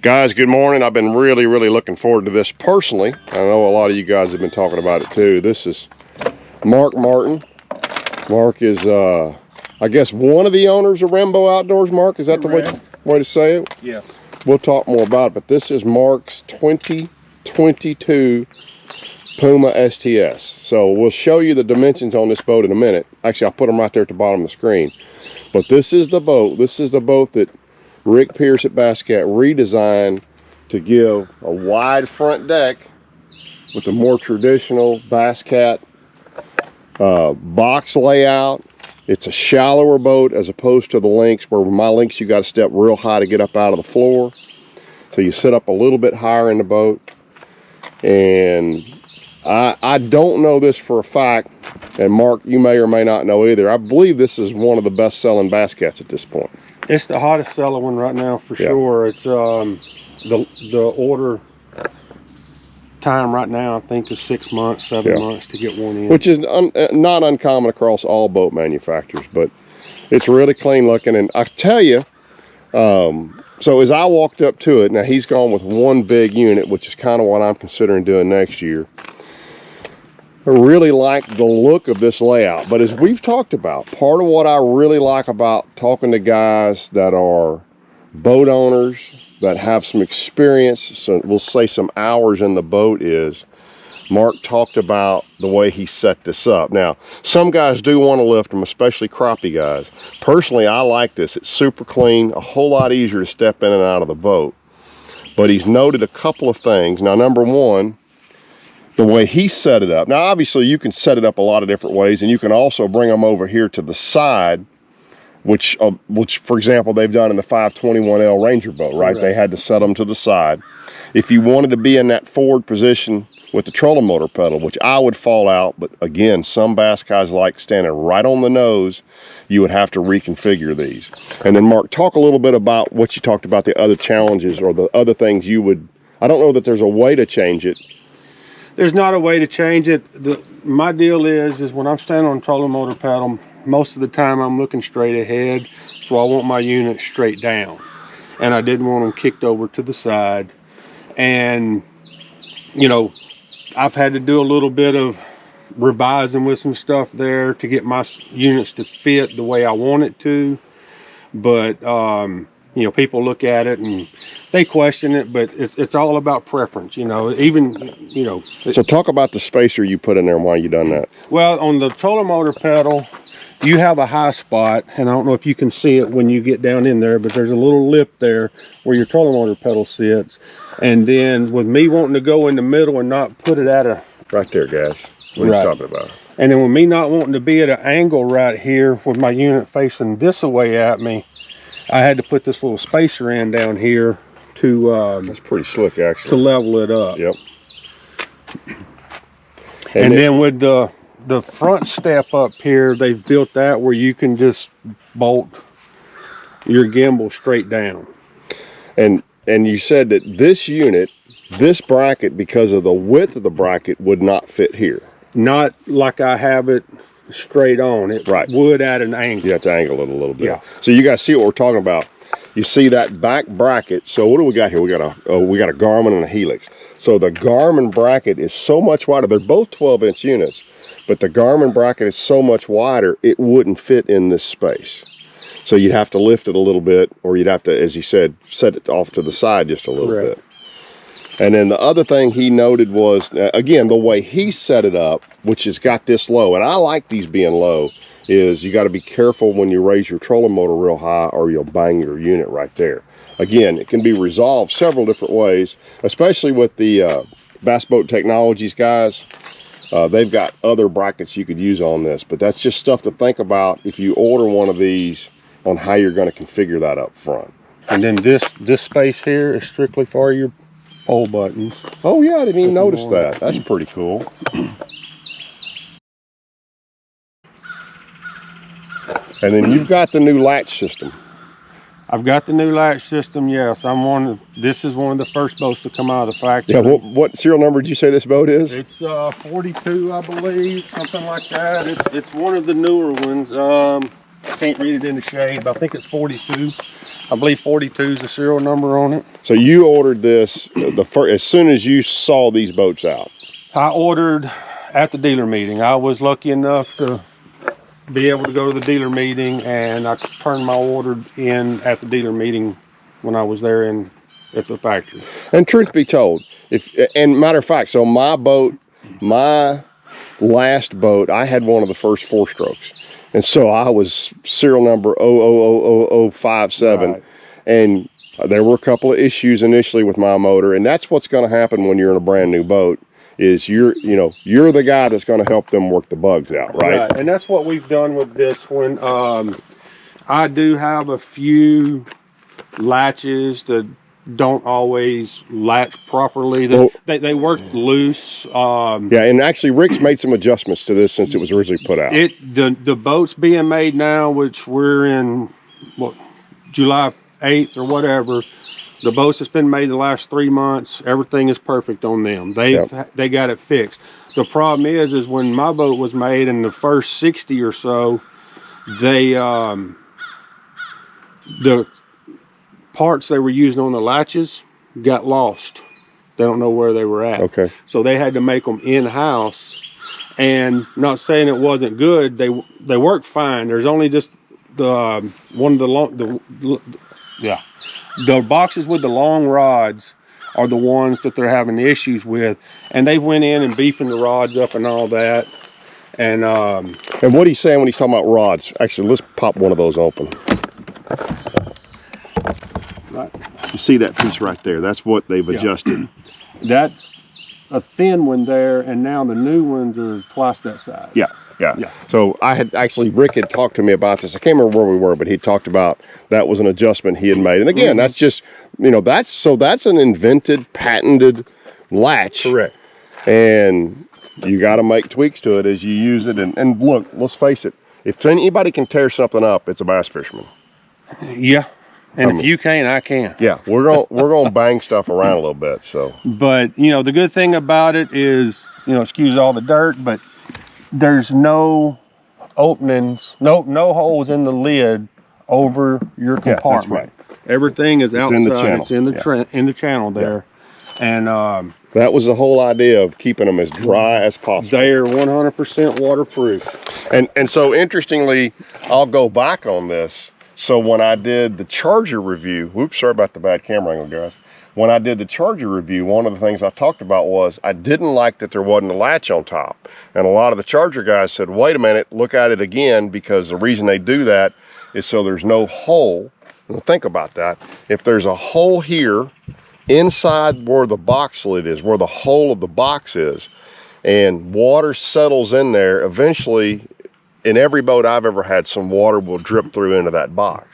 Guys, good morning. I've been really looking forward to this personally. I know a lot of you guys have been talking about it too. This is Mark Martin. Mark is, I guess, one of the owners of Rainbow Outdoors. Mark, is that the way to say it? Yes. We'll talk more about it, but this is Mark's 2022 Puma STS. So we'll show you the dimensions on this boat in a minute. Actually, I'll put them right there at the bottom of the screen. But this is the boat. This is the boat that Rick Pierce at Bass Cat redesigned to give a wide front deck with a more traditional Bass Cat box layout. It's a shallower boat as opposed to the Lynx, where with my Lynx you got to step real high to get up out of the floor. So you sit up a little bit higher in the boat. And I don't know this for a fact, and Mark, you may or may not know either. I believe this is one of the best-selling Bass Cats at this point. It's the hottest selling one right now for sure. It's the order time right now, I think, is 6 months, 7 months to get one in. Which is not uncommon across all boat manufacturers, but it's really clean looking. And I tell you, so as I walked up to it, now he's gone with one big unit, which is kind of what I'm considering doing next year. I really like the look of this layout, but as we've talked about, part of what I really like about talking to guys that are boat owners, that have some experience, so we'll say some hours in the boat, is Mark talked about the way he set this up. Now, some guys do want to lift them, especially crappie guys. Personally, I like this. It's super clean, a whole lot easier to step in and out of the boat. But he's noted a couple of things. Now, number one, the way he set it up. Now, obviously, you can set it up a lot of different ways, and you can also bring them over here to the side, which for example, they've done in the 521L Ranger boat, right? They had to set them to the side. If you wanted to be in that forward position with the trolling motor pedal, which I would fall out, but again, some bass guys like standing right on the nose, you would have to reconfigure these. And then Mark, talk a little bit about what you talked about, the other challenges or the other things you would, I don't know that there's a way to change it. There's not a way to change it. My deal is when I'm standing on trolling motor pedal, most of the time I'm looking straight ahead, so I want my unit straight down. And I didn't want them kicked over to the side. And, you know, I've had to do a little bit of revising with some stuff there to get my units to fit the way I want it to. But, you know, people look at it and they question it, but it's all about preference, you know, even, you know. So talk about the spacer you put in there and why you done that. Well, on the trolling motor pedal, you have a high spot, and I don't know if you can see it when you get down in there, but there's a little lip there where your trolling motor pedal sits. And then with me wanting to go in the middle and not put it at a... Right there, guys. What are you talking about? And then with me not wanting to be at an angle right here with my unit facing this away at me, I had to put this little spacer in down here to that's pretty slick, actually, to level it up. Yep. And then with the front step up here, they've built that where you can just bolt your gimbal straight down. And you said that this unit, this bracket, because of the width of the bracket, would not fit here. Not like I have it straight on. It would at an angle. You have to angle it a little bit. Yeah. So you guys see what we're talking about. You see that back bracket. So what do we got here? We got a Garmin and a Helix. So the Garmin bracket is so much wider. They're both 12-inch units, but the Garmin bracket is so much wider, it wouldn't fit in this space. So you'd have to lift it a little bit, or you'd have to, as he said, set it off to the side just a little bit. And then the other thing he noted was, again, the way he set it up, which has got this low, and I like these being low, is you got to be careful when you raise your trolling motor real high, or you'll bang your unit right there. Again, it can be resolved several different ways, especially with the Bass Boat Technologies guys. They've got other brackets you could use on this, but that's just stuff to think about if you order one of these, on how you're going to configure that up front. And then this space here is strictly for your pole buttons. Oh yeah, I didn't even notice that. That's pretty cool. And then you've got the new latch system. I've got the new latch system, yes. This is one of the first boats to come out of the factory. Yeah, what serial number did you say this boat is? It's 42, I believe, something like that. It's one of the newer ones. I can't read it in the shade, but I think it's 42. I believe 42 is the serial number on it. So you ordered this as soon as you saw these boats out? I ordered at the dealer meeting. I was lucky enough to be able to go to the dealer meeting, and I turned my order in at the dealer meeting when I was there at the factory. And truth be told, and matter of fact, so my boat, my last boat, I had one of the first 4-strokes. And so I was serial number 000057. Right. And there were a couple of issues initially with my motor, and that's what's going to happen when you're in a brand new boat. Is you're the guy that's going to help them work the bugs out, right? And that's what we've done with this one. I do have a few latches that don't always latch properly. They work loose. Yeah, and actually Rick's made some adjustments to this since it was originally put out. The boat's being made now, which we're in July 8th or whatever. The boats that's been made the last 3 months, everything is perfect on them. They got it fixed. The problem is when my boat was made in the first 60 or so, the parts they were using on the latches got lost. They don't know where they were at. Okay. So they had to make them in-house. And not saying it wasn't good, they worked fine. There's only just the boxes with the long rods are the ones that they're having issues with, and they went in and beefing the rods up and all that. And what he's saying when he's talking about rods, actually, let's pop one of those open. Right. You see that piece right there? That's what they've adjusted. That's a thin one there, and now the new ones are twice that size. Yeah. So Rick had talked to me about this. I can't remember where we were, but he talked about that was an adjustment he had made. And again, that's just, that's an invented, patented latch. Correct. And you got to make tweaks to it as you use it. And look, let's face it, if anybody can tear something up, it's a bass fisherman. Yeah. And if you can't, I can. Yeah, we're gonna bang stuff around a little bit. So, but the good thing about it is, excuse all the dirt, but there's no openings, no holes in the lid over your compartment. Yeah, that's right. Everything is outside. In the channel. It's in the channel there, and that was the whole idea of keeping them as dry as possible. They're 100% waterproof. And so interestingly, I'll go back on this. So when I did the Charger review, whoops, sorry about the bad camera angle, guys. When I did the Charger review, one of the things I talked about was I didn't like that there wasn't a latch on top. And a lot of the Charger guys said, wait a minute, look at it again, because the reason they do that is so there's no hole. Well, think about that. If there's a hole here inside where the box lid is, where the hole of the box is, and water settles in there, eventually, in every boat I've ever had, some water will drip through into that box.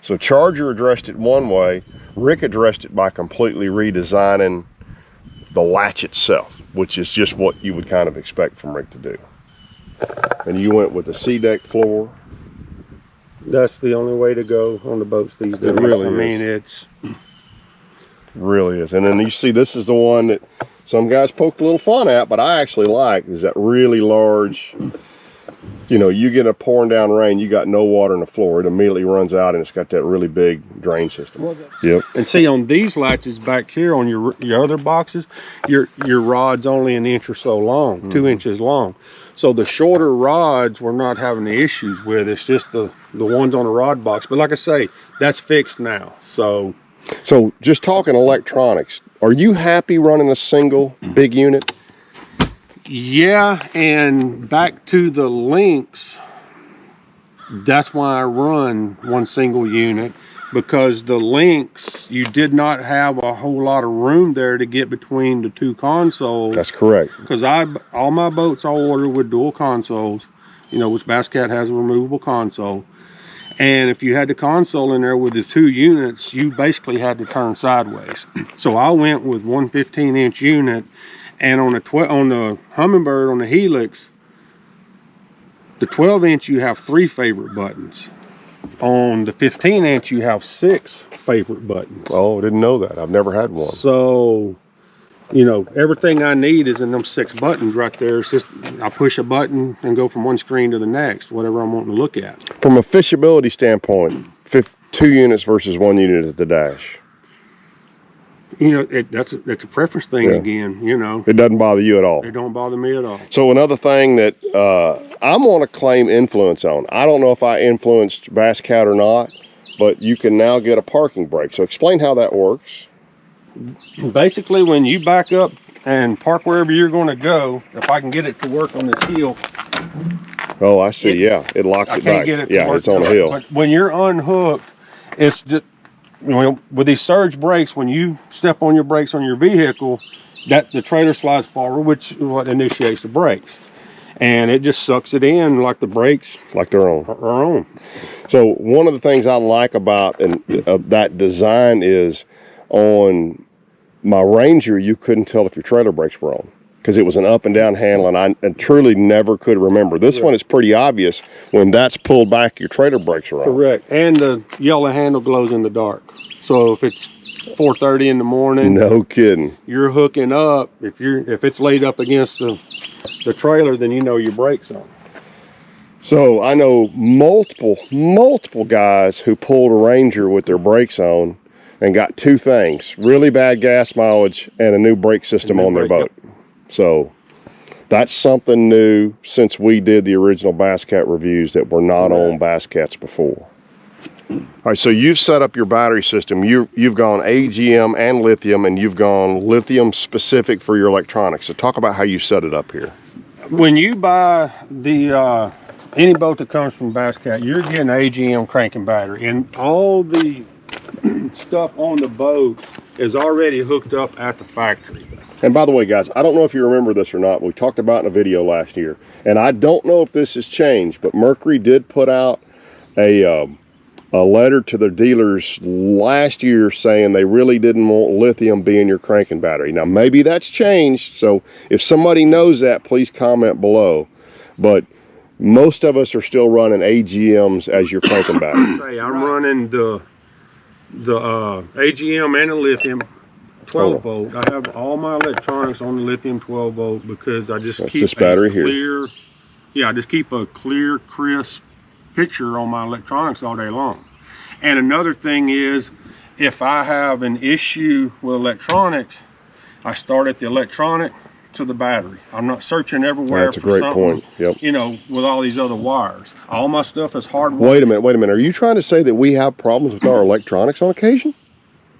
So Charger addressed it one way. Rick addressed it by completely redesigning the latch itself, which is just what you would kind of expect from Rick to do. And you went with the C-deck floor. That's the only way to go on the boats these days. It really is. I mean, it's really is. And then you see, this is the one that some guys poked a little fun at, but I actually like, is that really large. You get a pouring down rain, you got no water in the floor, it immediately runs out, and it's got that really big drain system. Yep. And see, on these latches back here on your other boxes, your rod's only an inch or so long, 2 inches long. So the shorter rods we're not having the issues with. It's just the ones on the rod box. But like I say, that's fixed now. So just talking electronics, are you happy running a single big unit? Yeah, and back to the Lynx, that's why I run one single unit, because the Lynx, you did not have a whole lot of room there to get between the two consoles. That's correct. Because all my boats I order with dual consoles, which Bass Cat has a removable console. And if you had the console in there with the two units, you basically had to turn sideways. So I went with one 15-inch unit. And on the Humminbird, on the Helix, the 12-inch you have 3 favorite buttons. On the 15-inch you have 6 favorite buttons. Oh, I didn't know that. I've never had one. So, everything I need is in them 6 buttons right there. It's just I push a button and go from one screen to the next, whatever I'm wanting to look at. From a fishability standpoint, 2 units versus 1 unit at the dash? You know, that's a preference thing again, you know. It doesn't bother you at all? It don't bother me at all. So another thing that I'm going to claim influence on. I don't know if I influenced Bass Cat or not, but you can now get a parking brake. So explain how that works. Basically, when you back up and park wherever you're going to go, if I can get it to work on this hill. Oh, I see. Yeah, it locks it back. Yeah, it's on a hill. But when you're unhooked, it's just, you know, with these surge brakes, when you step on your brakes on your vehicle, that the trailer slides forward, which is what initiates the brakes, and it just sucks it in like the brakes, like their own. Our own. So one of the things I like about that design is on my Ranger, you couldn't tell if your trailer brakes were on because it was an up and down handle, and I truly never could remember. This one is pretty obvious. When that's pulled back, your trailer brakes are on. Correct, and the yellow handle glows in the dark. So if it's 4:30 in the morning, no kidding, you're hooking up. If it's laid up against the trailer, then you know your brakes on. So I know multiple guys who pulled a Ranger with their brakes on and got 2 things: really bad gas mileage and a new brake system on their boat. So that's something new since we did the original Bass Cat reviews that were not on Bass Cats before. All right, so you've set up your battery system. You've gone AGM and lithium, and you've gone lithium specific for your electronics. So talk about how you set it up here. When you buy the any boat that comes from Bass Cat, you're getting AGM cranking battery, and all the stuff on the boat is already hooked up at the factory. And by the way, guys, I don't know if you remember this or not, but we talked about it in a video last year, and I don't know if this has changed, but Mercury did put out a letter to their dealers last year saying they really didn't want lithium being your cranking battery. Now, maybe that's changed, so if somebody knows that, please comment below. But most of us are still running AGMs as your cranking battery. I'm running the AGM and the lithium 12 volt. I have all my electronics on the lithium 12 volt because I just keep this battery clear, here. Yeah, I just keep a clear, crisp picture on my electronics all day long. And another thing is, if I have an issue with electronics, I start at the electronic to the battery. I'm not searching everywhere. That's a great point. Yep. You know, with all these other wires. All my stuff is hardwired. Wait a minute. Are you trying to say that we have problems with our electronics on occasion?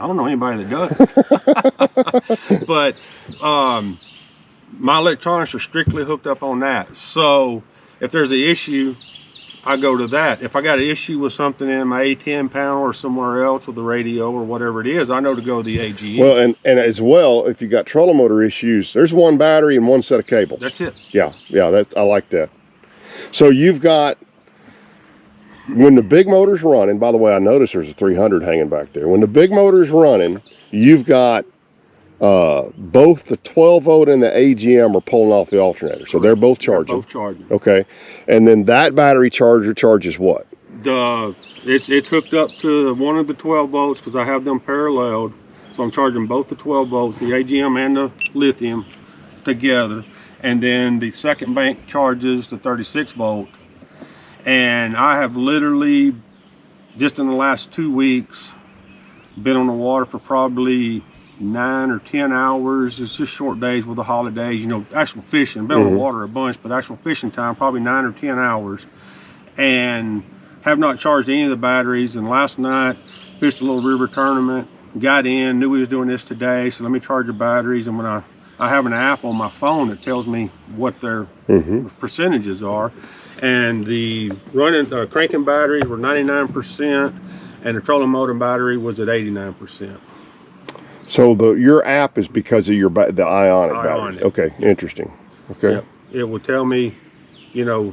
I don't know anybody that does. But my electronics are strictly hooked up on that. So if there's an issue, I go to that. If I got an issue with something in my A10 panel or somewhere else with the radio or whatever it is, I know to go to the AGM. Well, and as well, if you got trolling motor issues, there's one battery and one set of cables. That's it. Yeah, I like that. So you've got, when the big motor's running, by the way, I noticed there's a 300 hanging back there. When the big motor's running, you've got both the 12 volt and the AGM are pulling off the alternator. So they're both charging. They're both charging. Okay. And then that battery charger charges what? It's hooked up to one of the 12 volts because I have them paralleled. So I'm charging both the 12 volts, the AGM and the lithium together. And then the second bank charges the 36 volt. And I have literally, just in the last 2 weeks, been on the water for probably 9 or 10 hours. It's just short days with the holidays, you know, actual fishing. Been on the water a bunch, but actual fishing time, probably 9 or 10 hours. And have not charged any of the batteries. And last night, fished a little river tournament, got in, knew we was doing this today, so let me charge the batteries. And when I have an app on my phone that tells me what their percentages are. And the cranking batteries were 99%, and the trolling motor battery was at 89%. So your app is because of the ionic battery. Okay, interesting. Okay. Yep. It will tell me, you know,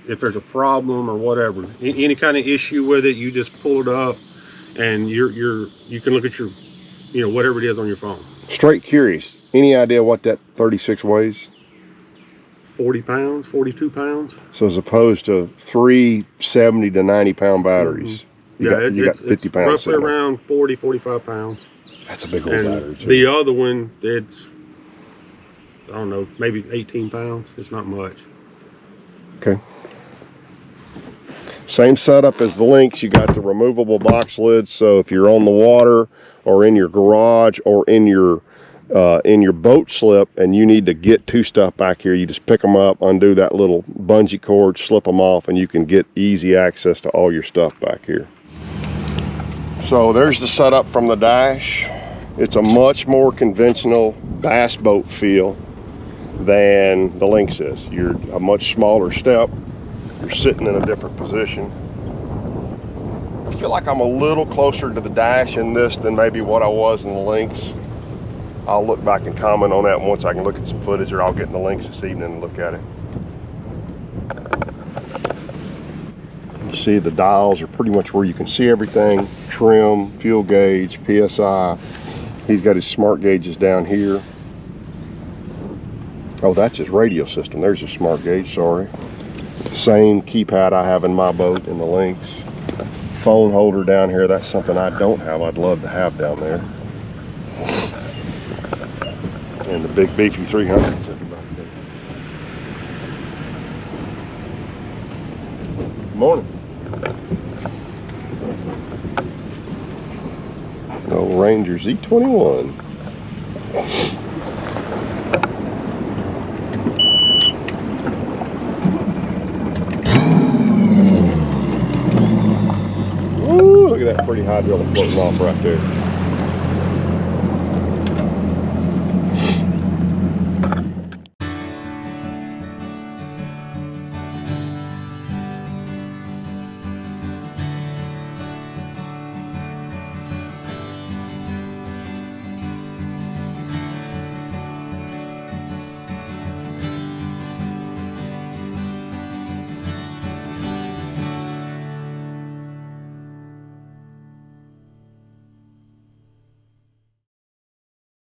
if there's a problem or whatever, any kind of issue with it, you just pull it up, and you can look at your, you know, whatever it is on your phone. Straight curious. Any idea what that 36 weighs? 40 pounds, 42 pounds. So as opposed to 3 70 to 90 pound batteries, you got 50 pounds. Roughly around 40, 45 pounds. That's a big old battery too. The other one, it's, I don't know, maybe 18 pounds. It's not much. Okay. Same setup as the Lynx. You got the removable box lids, so if you're on the water or in your garage or in your boat slip and you need to get to stuff back here, you just pick them up, undo that little bungee cord, slip them off, and you can get easy access to all your stuff back here. So there's the setup from the dash. It's a much more conventional bass boat feel than the Lynx is. You're a much smaller step. You're sitting in a different position. I feel like I'm a little closer to the dash in this than maybe what I was in the Lynx. I'll look back and comment on that once I can look at some footage, or I'll get in the Lynx this evening and look at it. You see the dials are pretty much where you can see everything. Trim, fuel gauge, PSI. He's got his smart gauges down here. Oh, that's his radio system. There's his smart gauge, sorry. Same keypad I have in my boat in the Lynx. Phone holder down here, that's something I don't have. I'd love to have down there. And the big beefy 300s. Good morning. Old Ranger Z21. Ooh, look at that pretty hydrilla floating off right there.